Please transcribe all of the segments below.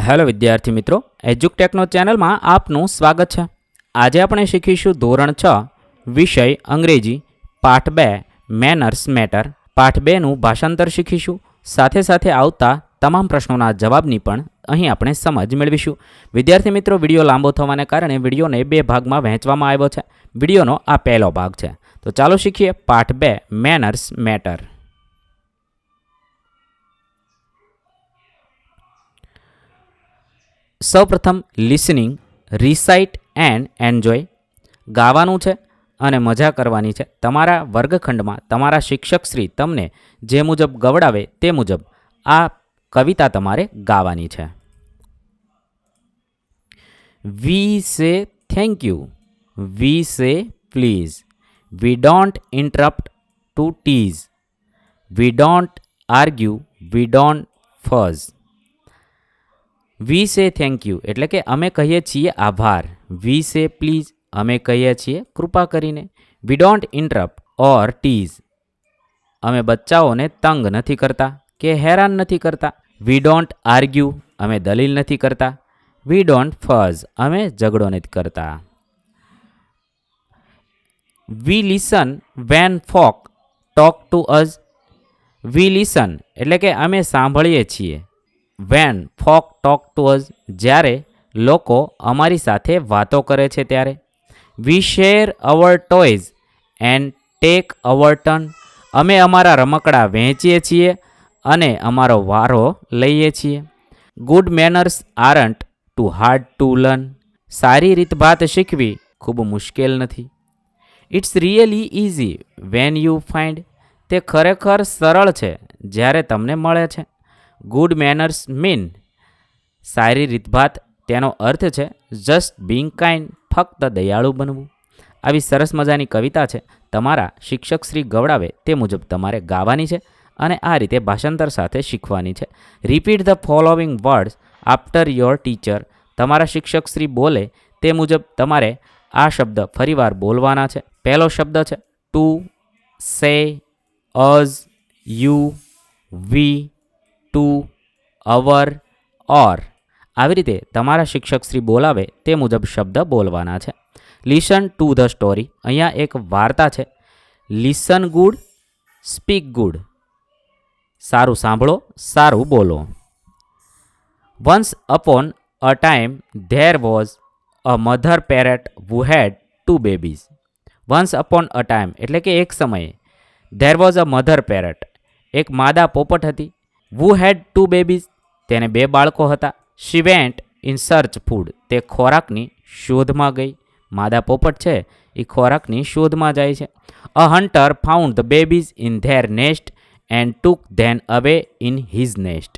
Hello વિદ્યાર્થી મિત્રો, એજ્યુકટેકનો ચેનલમાં આપનું સ્વાગત છે. આજે આપણે શીખીશું ધોરણ 6 વિષય અંગ્રેજી પાઠ 2 મેનર્સ મેટર. પાઠ 2નું ભાષાંતર શીખીશું. સાથે સાથે આવતા તમામ પ્રશ્નોના જવાબની પણ અહીં આપણે સમજ મેળવીશું. વિદ્યાર્થી મિત્રો, વિડીયો લાંબો થવાને કારણે વિડીયોને 2 ભાગમાં વહેંચવામાં આવ્યો છે. વિડીયોનો આ પહેલો ભાગ છે. તો ચાલો શીખીએ પાઠ 2 મેનર્સ મેટર. સૌપ્રથમ લિસનિંગ, રિસાઇટ એન્ડ એન્જોય. ગાવાનું છે અને મજા કરવાની છે. તમારા વર્ગખંડમાં તમારા શિક્ષકશ્રી તમને જે મુજબ ગવડાવે તે મુજબ આ કવિતા તમારે ગાવાની છે. વી say thank you, we say please, we don't interrupt to tease, we don't argue, we don't fuss. We say thank you એટલે કે અમે કહીએ છીએ આભાર. વી સે પ્લીઝ અમે કહીએ છીએ કૃપા કરીને. વી ડોન્ટ ઇન્ટરપ્ટ ઓર ટીઝ અમે બચ્ચાઓને તંગ નથી કરતા કે હેરાન નથી કરતા. વી ડોન્ટ આર્ગ્યુ અમે દલીલ નથી કરતા. વી ડોન્ટ ફઝ અમે ઝઘડો નથી કરતા. We listen when folk talk to us. We listen એટલે કે અમે સાંભળીએ છીએ. When folk talk to us જ્યારે લોકો અમારી સાથે વાતો કરે છે ત્યારે. We share our toys and take our turn અમે અમારા રમકડા વહેંચીએ છીએ અને અમારો વારો લઈએ છીએ. Good manners aren't too hard to learn સારી રીતભાત શીખવી ખૂબ મુશ્કેલ નથી. It's really easy when you find તે ખરેખર સરળ છે જ્યારે તમને મળે છે. ગુડ મેનર્સ મીન સારી રીતભાત તેનો અર્થ છે જસ્ટ બિંગ કાઇન્ડ ફક્ત દયાળુ બનવું. આવી સરસ મજાની કવિતા છે. તમારા શિક્ષકશ્રી ગવડાવે તે મુજબ તમારે ગાવાની છે અને આ રીતે ભાષાંતર સાથે શીખવાની છે. Repeat the following words after your teacher. તમારા શિક્ષકશ્રી બોલે તે મુજબ તમારે આ શબ્દ ફરીવાર બોલવાના છે. પહેલો શબ્દ છે ટુ, સે, અઝ, યુ, વી, ટુ, અવર, ઓર. આવી રીતે તમારા શિક્ષકશ્રી બોલાવે તે મુજબ શબ્દ બોલવાના છે. Listen to the story. અહીંયા એક વાર્તા છે. Listen good, speak good. સારું સાંભળો, સારું બોલો. Once upon a time there was a mother parrot who had 2 babies. Once upon a time એટલે કે એક સમયે. There was a mother parrot એક માદા પોપટ હતી. વુ હેડ 2 બેબીઝ તેને 2 બાળકો હતા. શી વેન્ટ ઇન સર્ચ ફૂડ તે ખોરાકની શોધમાં ગઈ. માદા પોપટ છે એ ખોરાકની શોધમાં જાય છે. A hunter found the babies in their nest and took them away in his nest.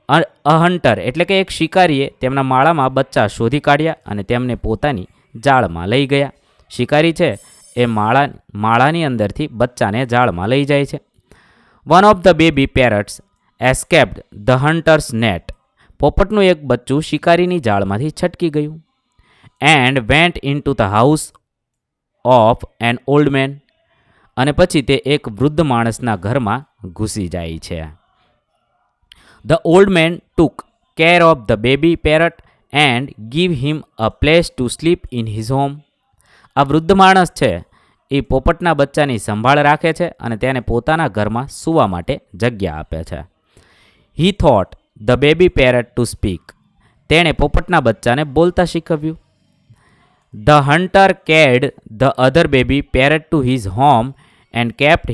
A hunter એટલે કે એક શિકારીએ તેમના માળામાં બચ્ચા શોધી કાઢ્યા અને તેમને પોતાની જાળમાં લઈ ગયા. શિકારી છે એ માળાની અંદરથી બચ્ચાને જાળમાં લઈ જાય છે. One of the baby parrots escaped the hunter's net. પોપટનું એક બચ્ચું શિકારીની જાળમાંથી છટકી ગયું. And went into the house of an old man અને પછી તે એક વૃદ્ધ માણસના ઘરમાં ઘૂસી જાય છે. The old man took care of the baby parrot and give him a place to sleep in his home. આ વૃદ્ધ માણસ છે એ પોપટના બચ્ચાની સંભાળ રાખે છે અને તેને પોતાના ઘરમાં સૂવા માટે જગ્યા આપે છે. He thought the baby parrot to speak. તેણે પોપટના બચ્ચાને બોલતા શીખવ્યું. The hunter કેર્ડ the other baby parrot to his home and kept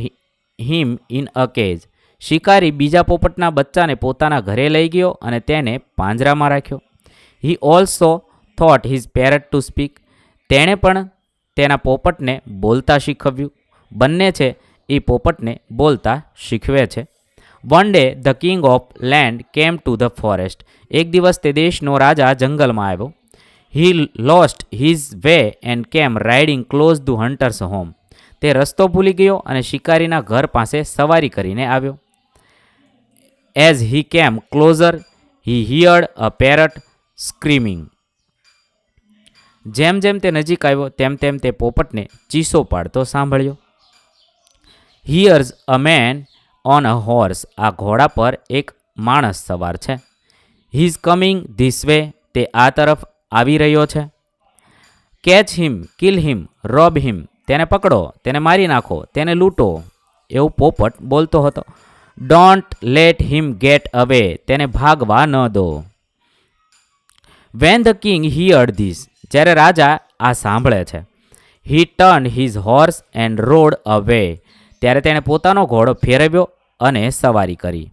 him in a cage. શિકારી બીજા પોપટના બચ્ચાને પોતાના ઘરે લઈ ગયો અને તેને પાંજરામાં રાખ્યો. He also thought his parrot to speak. તેણે પણ તેના પોપટને બોલતા શીખવ્યું. બંને છે એ પોપટને બોલતા શીખવે છે. One day the king of land came to the forest. એક દિવસ તે દેશનો રાજા જંગલમાં આવ્યો. He lost his way and came riding close to hunter's home. તે રસ્તો ભૂલી ગયો અને શિકારીના ઘર પાસે સવારી કરીને આવ્યો. એઝ હી કેમ ક્લોઝર હી હિયર્ડ અ પેરટ સ્ક્રીમિંગ. જેમ જેમ તે નજીક આવ્યો તેમ તેમ તે પોપટને ચીસો પાડતો સાંભળ્યો. હિયર્સ અ મેન ઓન અ હોર્સ. આ ઘોડા પર એક માણસ સવાર છે. He is coming this way, તે આ તરફ આવી રહ્યો છે. કેચ હિમ, કિલ હિમ, રોબ હિમ, તેને પકડો, તેને મારી નાખો, તેને લૂંટો, એવું પોપટ બોલતો હતો. ડોન્ટ લેટ હિમ ગેટ અવે, તેને ભાગવા ન દો. When the king heard this, જ્યારે રાજા આ સાંભળે છે. He turn his horse and rode away, ત્યારે તેણે પોતાનો ઘોડો ફેરવ્યો અને સવારી કરી.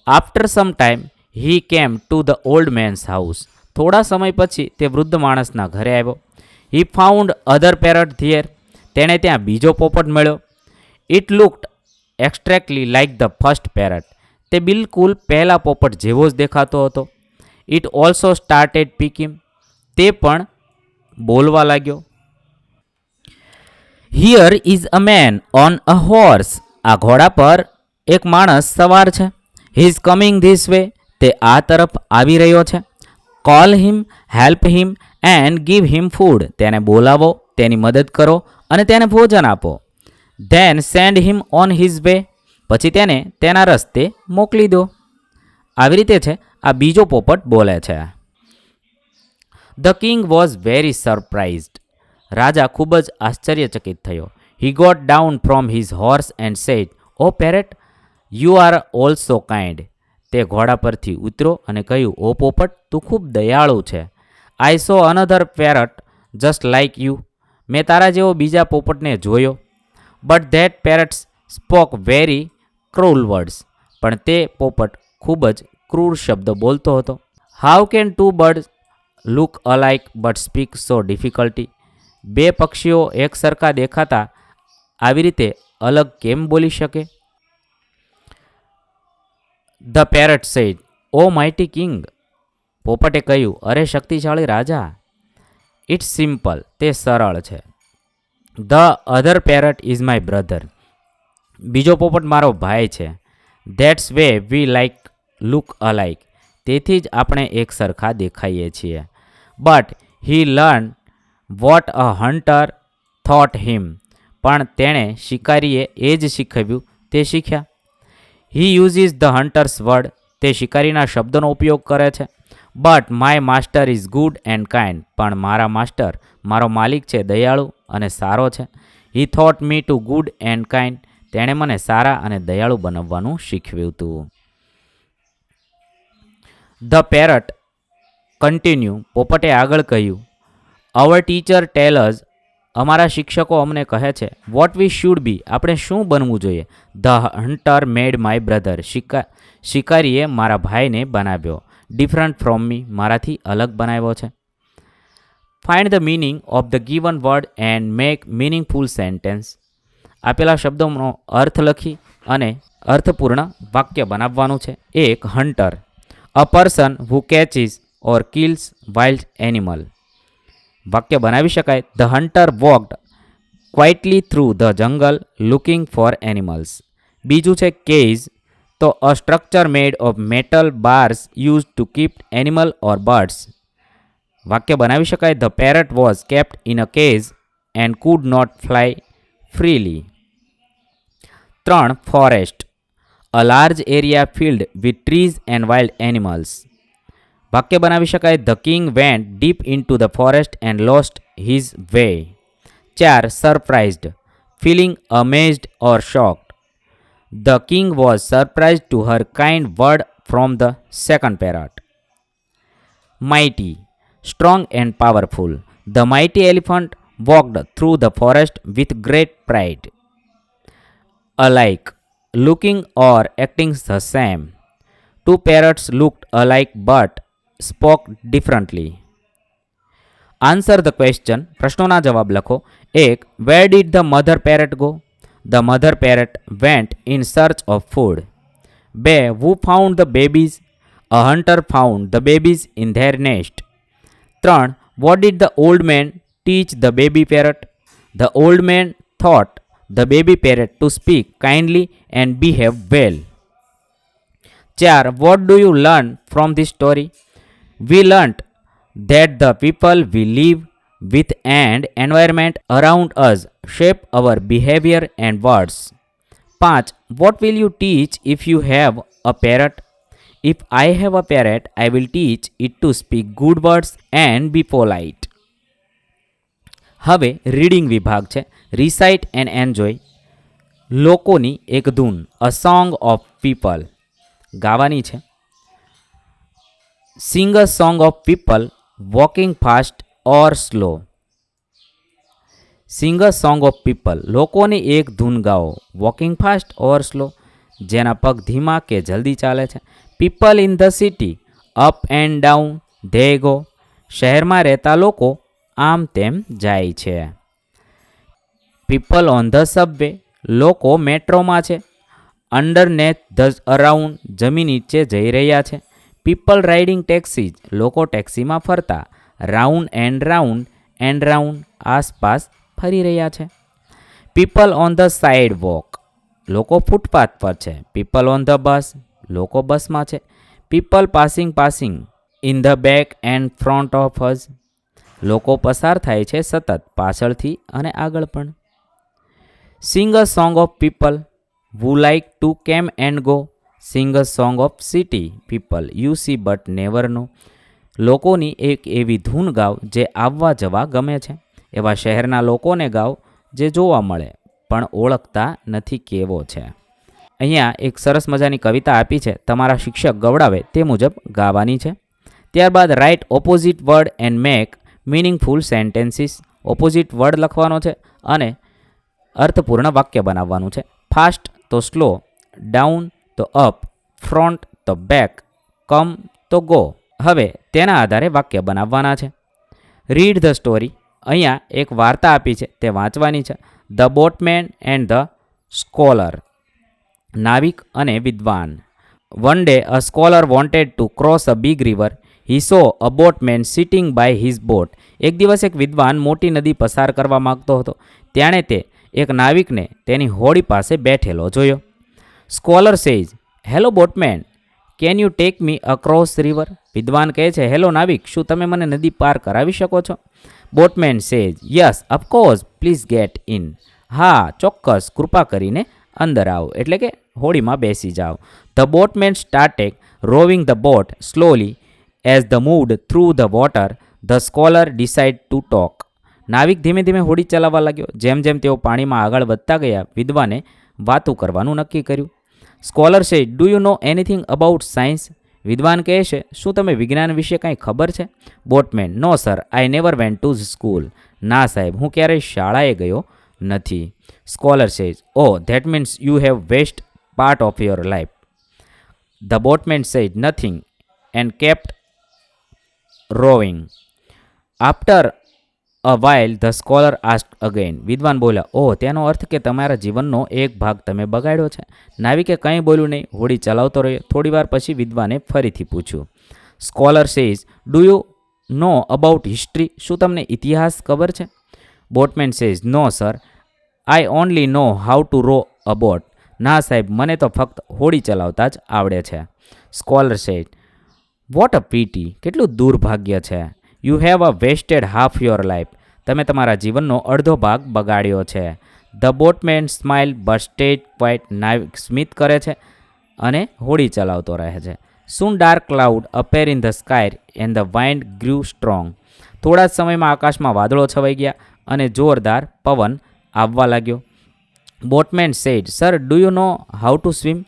After some time he came to the old man's house, થોડા સમય પછી તે વૃદ્ધ માણસના ઘરે આવ્યો. He found other parrot there, તેણે ત્યાં બીજો પોપટ મળ્યો. It looked exactly like the first parrot, તે બિલકુલ પહેલા પોપટ જેવો જ દેખાતો હતો. ઇટ ઓલ્સો સ્ટાર્ટેડ પીકિંગ, તે પણ બોલવા લાગ્યો. Here is a man on a horse, આ ઘોડા પર એક માણસ સવાર છે. He is coming this way, તે આ તરફ આવી રહ્યો છે. Call him, help him and give him food, તેને બોલાવો, તેની મદદ કરો અને તેને ભોજન આપો. Then send him on his way, પછી તેને તેના રસ્તે મોકલી દો. આવી રીતે છે આ બીજો પોપટ બોલે છે. The king was very surprised, રાજા ખૂબ જ આશ્ચર્યચકિત થયો. He got down from his horse and said, oh parrot you are also kind, તે ઘોડા પરથી ઉતરો અને કહ્યું, ઓ પોપટ તું ખૂબ દયાળુ છે. I saw another parrot just like you, મેં તારા જેવો બીજા પોપટને જોયો. But that parrots spoke very cruel words, પણ તે પોપટ ખૂબ જ ક્રૂર શબ્દ બોલતો હતો. How can two birds look alike but speak so difficulty, બે પક્ષીઓ એક સરખા દેખાતા આવી રીતે અલગ કેમ બોલી શકે. The parrot said, oh mighty king, પોપટે કહ્યું, અરે શક્તિશાળી રાજા. ઇટ્સ સિમ્પલ, તે સરળ છે. The other parrot is my brother, બીજો પોપટ મારો ભાઈ છે. That's way we like look alike, તેથી જ આપણે એક સરખા દેખાઈએ છીએ. But he learn what a hunter thought him, પણ તેણે શિકારીએ એ જ શીખવ્યું તે શીખ્યા. He uses the hunter's word, તે શિકારીના શબ્દોનો ઉપયોગ કરે છે. But my master is good and kind, પણ મારા માસ્ટર, મારો માલિક છે, દયાળુ અને સારો છે. He thought me to good and kind, તેણે મને સારા અને દયાળુ બનાવવાનું શીખવ્યું હતું. ધ પેરટ કન્ટિન્યુ, પોપટે આગળ કહ્યું, અવર ટીચર ટેલ અસ, અમારા શિક્ષકો અમને કહે છે, વોટ વી શુડ બી, આપણે શું બનવું જોઈએ. The hunter made my brother, શિકારીએ મારા ભાઈને બનાવ્યો. ડિફરન્ટ ફ્રોમ મી, મારાથી અલગ બનાવ્યો છે. Find the meaning of the given word and make meaningful sentence, આપેલા શબ્દોનો અર્થ લખી અને અર્થપૂર્ણ વાક્ય બનાવવાનું છે. એક, hunter, a person who catches or kills wild animal, વાક્ય બનાવી શકાય. The hunter walked quietly through the jungle looking for animals. બીજું છે કેજ, તો a structure made of metal bars use to keep animal or birds, વાક્ય બનાવી શકાય. The parrot was kept in a cage and could not fly freely. 3, forest, a large area filled with trees and wild animals, વાક્ય બનાવી શકાય. The king went deep into the forest and lost his way. 4, surprised, feeling amazed or shocked, the king was surprised to her kind word from the second parrot. Mighty, strong and powerful, the mighty elephant walked through the forest with great pride. Alike, looking or acting the same, two parrots looked alike but spoke differently. Answer the question, પ્રશ્નોના જવાબ લખો. 1. Where did the mother parrot go? The mother parrot went in search of food. 2. Who found the babies? A hunter found the babies in their nest. 3. What did the old man teach the baby parrot? The old man taught the baby parrot to speak kindly and behave well. 4. What do you learn from this story? We learnt that the people we live with and environment around us shape our behavior and words. 5. What will you teach if you have a parrot? If I have a parrot I will teach it to speak good words and be polite. હવે reading વિભાગ છે. Recite and enjoy. લોકોની એક ધૂન, a song of people, ગાવાની છે. Sing a song of people walking fast or slow. Sing a song of people, લોકોની એક ધૂન ગાઓ, વોકિંગ ફાસ્ટ ઓર સ્લો, જેના પગ ધીમા કે જલ્દી ચાલે છે. People in the city up and down they go. શહેરમાં રહેતા લોકો આમ તેમ જાય છે. પીપલ ઓન ધ સબવે, લોકો મેટ્રોમાં છે. અંડરનેથ ધ અરાઉન્ડ, જમીન નીચે જઈ રહ્યા છે. પીપલ રાઇડિંગ ટેક્સીઝ, લોકો ટેક્સીમાં ફરતા. રાઉન્ડ એન્ડ રાઉન્ડ, આસપાસ ફરી રહ્યા છે. People on the sidewalk, લોકો ફૂટપાથ પર છે. પીપલ ઓન ધ બસ, લોકો બસમાં છે. People passing in the back and front of us, લોકો પસાર થાય છે સતત પાછળથી અને આગળ પણ. Sing a song of people who like to come and go. Sing a song of city people you see but never know. લોકોની એક એવી ધૂન ગાઓ જે આવવા જવા ગમે છે. એવા શહેરના લોકોને ગાઓ જે જોવા મળે પણ ઓળખતા નથી કેવો છે. અહીંયા એક સરસ મજાની કવિતા આપી છે, તમારા શિક્ષક ગવડાવે તે મુજબ ગાવાની છે. ત્યારબાદ write opposite word and make meaningful sentences. Opposite word લખવાનો છે અને અર્થપૂર્ણ વાક્ય બનાવવાનું છે. ફાસ્ટ તો સ્લો, ડાઉન તો અપ, ફ્રન્ટ તો બેક, કમ તો ગો. હવે તેના આધારે વાક્ય બનાવવાના છે. Read the story. અહીંયા એક વાર્તા આપી છે તે વાંચવાની છે. The boatman and the scholar. નાવિક અને વિદ્વાન. One day a scholar wanted to cross a big river. He saw a boatmen sitting by his boat. એક દિવસ એક વિદ્વાન મોટી નદી પસાર કરવા માંગતો હતો. તેણે તે એક નાવિકને તેની હોડી પાસે બેઠેલો જોયો. Scholar says, hello boatmen, can you take me across river. વિદ્વાન કહે છે, હેલો નાવિક, શું તમે મને નદી પાર કરાવી શકો છો? Boatmen says, yes of course, please get in. હા ચોક્કસ, કૃપા કરીને અંદર આવો, એટલે કે હોડીમાં બેસી જાઓ. The boatman started rowing the boat slowly as the moved through the water. The scholar decide to talk. નાવિક ધીમે ધીમે હોડી ચલાવવા લાગ્યો. જેમ જેમ તેઓ પાણીમાં આગળ વધતા ગયા, વિદ્વાને વાતું કરવાનું નક્કી કર્યું. સ્કોલર સે, do you no anything about science. વિદ્વાન કહે છે, શું તમે વિજ્ઞાન વિશે કાંઈ ખબર છે? Boatman, no sir, I never went to school. ના સાહેબ, હું ક્યારેય શાળાએ ગયો નથી. Scholar says, oh that means you have waste part of your life. The boatman says nothing and kept rowing. After a while the scholar asked again. વિદ્વાન બોલ્યા, ઓહ, તેનો અર્થ કે તમારા જીવનનો એક ભાગ તમે બગાડ્યો છે. નાવિકે કંઈ બોલ્યું નહીં, હોડી ચલાવતો રહ્યો. થોડીવાર પછી વિદ્વાને ફરીથી પૂછ્યું. Scholar says, do you know about history. શું તમને ઇતિહાસ ખબર છે? Boatman says, no sir, I only know how to row a boat. ના સાહેબ, મને તો ફક્ત હોડી ચલાવતા જ આવડે છે. Scholar says, what a pity, કેટલું દુર્ભાગ્ય છે. You have a wasted half your life. તમે તમારા જીવનનો અડધો ભાગ બગાડ્યો છે. The boatman smile but stayed quiet. નાવિક સ્મિત કરે છે અને હોડી ચલાવતો રહે છે. Soon dark cloud appear in the sky and the wind grew strong. થોડા જ સમયમાં આકાશમાં વાદળો છવાઈ ગયા અને જોરદાર પવન આવવા લાગ્યો. Boatman said, sir, do you know how to swim.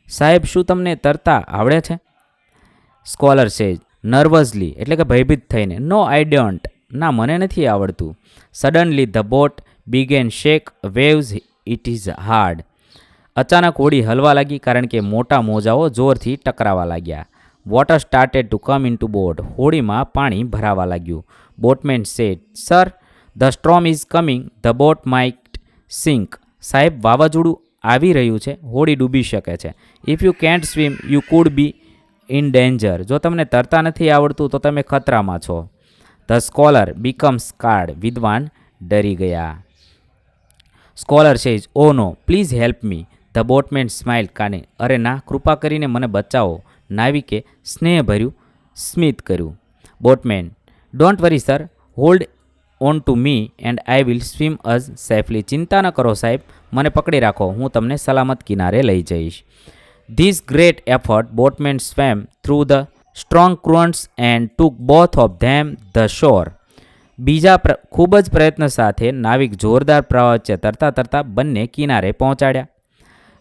સાહેબ, શું તમને તરતા આવડે છે? સ્કોલર સેજ નર્વસલી, એટલે કે ભયભીત થઈને, નો આઈ ડોન્ટ. ના, મને નથી આવડતું. Suddenly the boat began shake waves it is hard. અચાનક હોડી હલવા લાગી કારણ કે મોટા મોજાઓ જોરથી ટકરાવા લાગ્યા. Water started to come into boat. હોડીમાં પાણી ભરાવા લાગ્યું. Boatman said, sir, the storm is coming, the boat might sink. સાહેબ, વાવાઝોડું આવી રહ્યું છે, હોડી ડૂબી શકે છે. If you can't swim you could be in danger. જો તમને તરતા નથી આવડતું તો તમે ખતરામાં છો. The scholar becomes scared. વિદ્વાન ડરી ગયા. Scholar says, oh no, please help me. The boatman smile કાને. અરે ના, કૃપા કરીને મને બચાવો. નાવિકે સ્નેહભર્યું સ્મિત કર્યું. Boatmen, don't worry sir, hold on to me and I will swim as safely. ચિંતા ન કરો સાહેબ, મને પકડી રાખો, હું તમને સલામત કિનારે લઈ જઈશ. This great effort, boatmen swam through the strong currents and took both of them the shore. બીજા ખૂબ જ પ્રયત્ન સાથે નાવિક જોરદાર પ્રવાહ વચ્ચે તરતા તરતા બંને કિનારે પહોંચાડ્યા.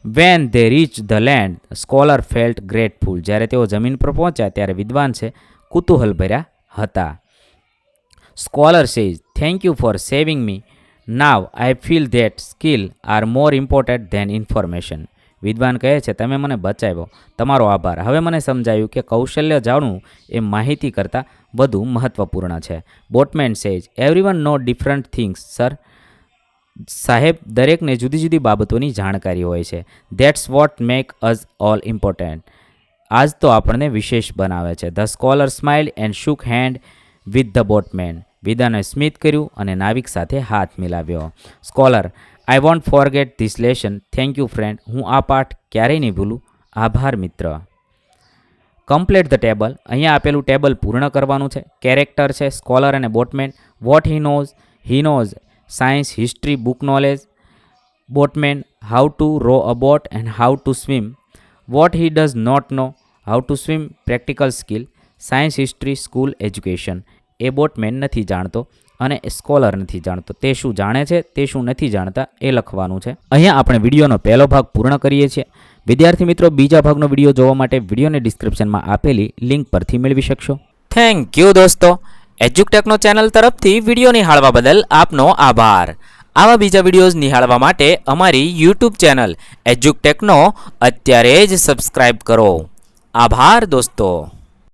When they reached the land, scholar felt grateful. જ્યારે તેઓ જમીન પર પહોંચ્યા ત્યારે વિદ્વાન છે કુતૂહલ ભર્યા હતા. Scholar says, "Thank you for saving me. Now I feel that skill are more important than information." વિદ્વાન કહે છે, તમે મને બચાવ્યો, તમારો આભાર. હવે મને સમજાયું કે કૌશલ્ય જાણવું એ માહિતી કરતાં વધુ મહત્વપૂર્ણ છે. Boatman says, "everyone knows different things sir." સાહેબ, દરેકને જુદી જુદી બાબતોની જાણકારી હોય છે. That's what make us all important. આજ તો આપણને વિશેષ બનાવે છે. The scholar smile and shook hand with the boatman. વિદ્વાને સ્મિત કર્યું અને નાવિક સાથે હાથ મિલાવ્યો. Scholar, I won't forget this lesson. Thank you friend. હું આ પાઠ ક્યારેય નહીં ભૂલું. આભાર મિત્ર. Complete the table. અહીંયા આપેલું ટેબલ પૂર્ણ કરવાનું છે. કેરેક્ટર છે સ્કોલર અને boatman. What he knows science, history, book knowledge. Boatman, how to row a boat and how to swim. What he does not know, how to swim, practical skill. Science, history, school, education. A boatman નથી જાણતો અને scholar નથી જાણતો. તે શું જાણે છે, તે શું નથી જાણતા એ લખવાનું છે. અહીંયા આપણે વિડીયોનો પહેલો ભાગ પૂર્ણ કરીએ છીએ. વિદ્યાર્થી મિત્રો, બીજા ભાગનો વિડીયો જોવા માટે વિડીયોની ડિસ્ક્રિપ્શનમાં આપેલી લિંક પરથી મેળવી શકશો. થેન્ક યુ દોસ્તો. એજ્યુકટેકનો ચેનલ તરફથી વિડીયો નિહાળવા બદલ આપનો આભાર. આવા બીજા વિડીયોઝ નિહાળવા માટે અમારી યુટ્યુબ ચેનલ એજ્યુકટેકનો અત્યારે જ સબસ્ક્રાઇબ કરો. આભાર દોસ્તો.